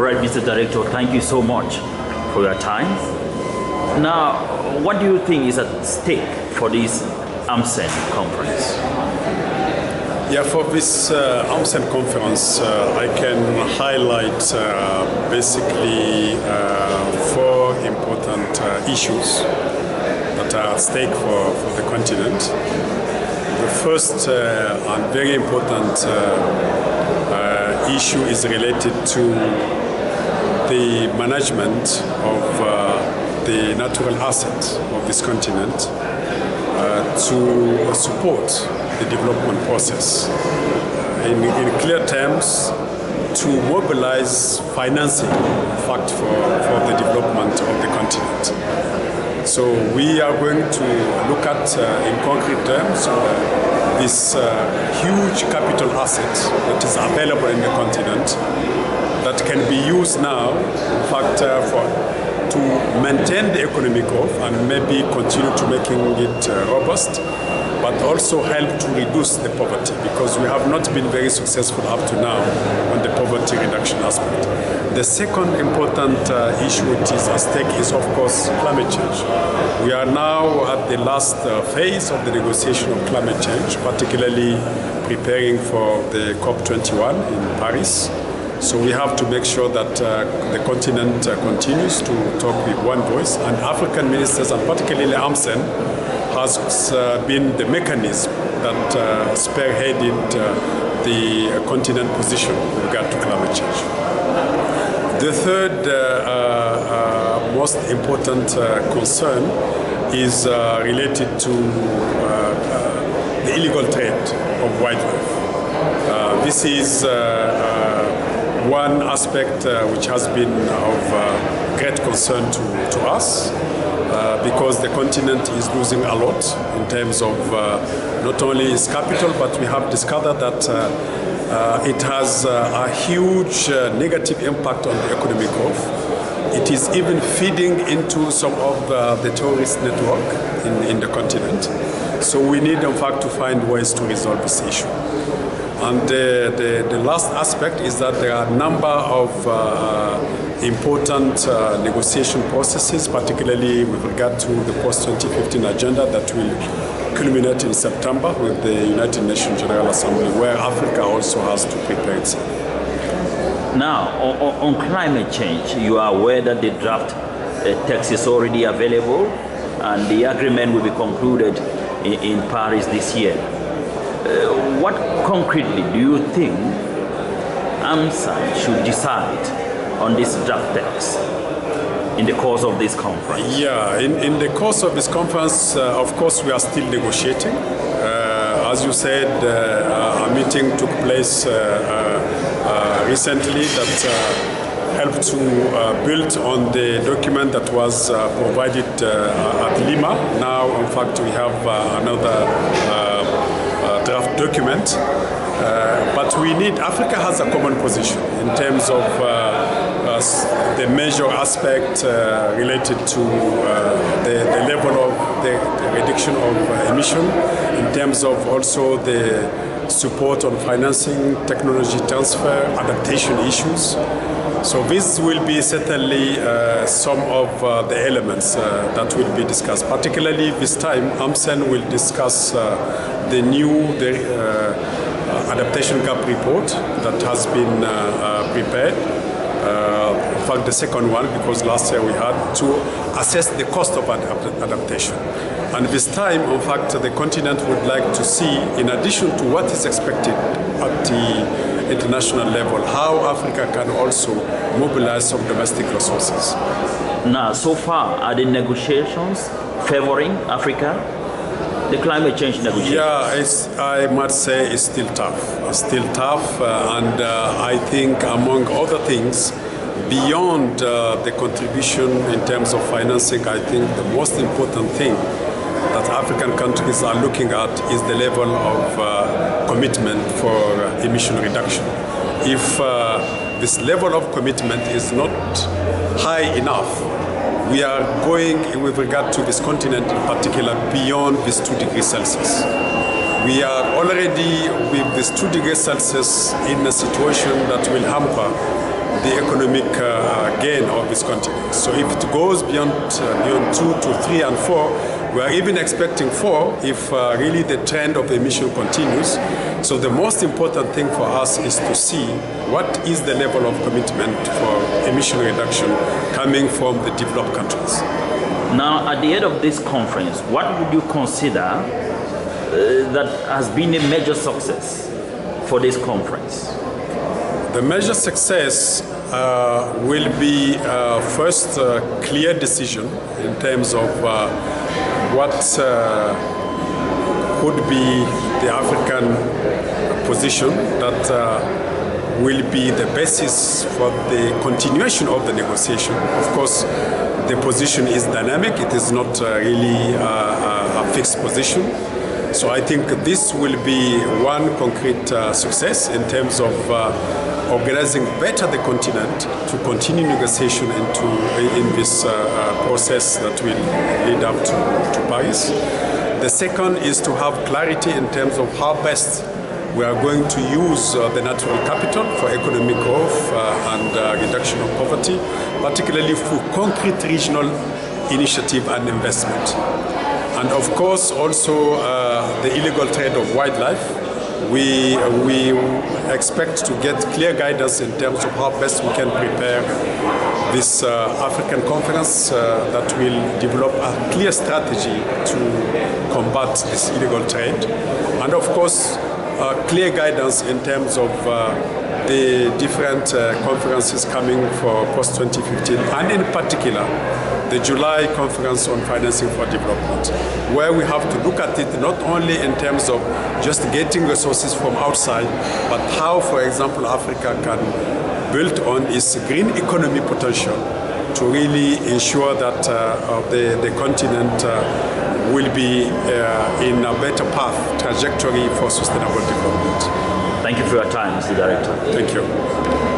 right, Mr. Director, thank you so much for your time. Now, what do you think is at stake for this AMCEN conference? Yeah, for this AMCEN conference, I can highlight basically 4 important issues that are at stake for the continent. The first and very important issue is related to the management of the natural assets of this continent to support the development process. In clear terms, to mobilize financing, in fact, for the development of the continent. So we are going to look at, in concrete terms, this huge capital asset that is available in the continent that can be used now, in fact, to maintain the economic growth and maybe continue to making it robust, but also help to reduce the poverty, because we have not been very successful up to now on the poverty reduction aspect. The second important issue which is at stake is, of course, climate change. We are now at the last phase of the negotiation of climate change, particularly preparing for the COP21 in Paris. So we have to make sure that the continent continues to talk with one voice, and African ministers, and particularly AMCEN, has been the mechanism that spearheaded the continent position with regard to climate change. The third most important concern is related to the illegal trade of wildlife. This is one aspect which has been of great concern to us, because the continent is losing a lot in terms of not only its capital, but we have discovered that it has a huge negative impact on the economic growth. It is even feeding into some of the terrorist network in the continent. So we need, in fact, to find ways to resolve this issue. And the last aspect is that there are a number of important negotiation processes, particularly with regard to the post-2015 agenda that will culminate in September with the United Nations General Assembly, where Africa also has to prepare itself. Now, on climate change, you are aware that the draft text is already available and the agreement will be concluded in Paris this year. What concretely do you think AMCEN should decide on this draft text in the course of this conference? Yeah, in the course of this conference, of course, we are still negotiating. As you said, a meeting took place recently that helped to build on the document that was provided at Lima. Now, in fact, we have another draft document, but we need, Africa has a common position in terms of the major aspect related to the level of the reduction of emission, in terms of also the support on financing, technology transfer, adaptation issues. So this will be certainly some of the elements that will be discussed. Particularly this time, AMCEN will discuss the new adaptation gap report that has been prepared. In fact, the second one, because last year we had to assess the cost of adaptation. And this time, in fact, the continent would like to see, in addition to what is expected at the international level, how Africa can also mobilize some domestic resources. Now, so far, are the negotiations favoring Africa? The climate change negotiations? Yeah, I must say it's still tough. It's still tough, and I think, among other things, beyond the contribution in terms of financing, I think the most important thing that African countries are looking at is the level of commitment for emission reduction. If this level of commitment is not high enough, we are going, with regard to this continent in particular, beyond this 2 degrees Celsius. We are already with this 2 degrees Celsius in a situation that will hamper the economic gain of this continent. So if it goes beyond 2 to 3 and 4, we are even expecting 4 if really the trend of the emission continues. So the most important thing for us is to see what is the level of commitment for emission reduction coming from the developed countries. Now, at the end of this conference, what would you consider that has been a major success for this conference? The major success will be first clear decision in terms of what could be the African position that will be the basis for the continuation of the negotiation. Of course, the position is dynamic. It is not really a fixed position. So I think this will be one concrete success in terms of organizing better the continent to continue negotiation in this process that will lead up to Paris. The second is to have clarity in terms of how best we are going to use the natural capital for economic growth and reduction of poverty, particularly through concrete regional initiative and investment. And of course also the illegal trade of wildlife. We expect to get clear guidance in terms of how best we can prepare this African conference that will develop a clear strategy to combat this illegal trade. And of course, clear guidance in terms of the different conferences coming for post-2015, and in particular, the July conference on financing for development, where we have to look at it not only in terms of just getting resources from outside, but how, for example, Africa can build on its green economy potential to really ensure that the continent will be in a better path, trajectory for sustainable development. Thank you for your time, Mr. Director. Thank you.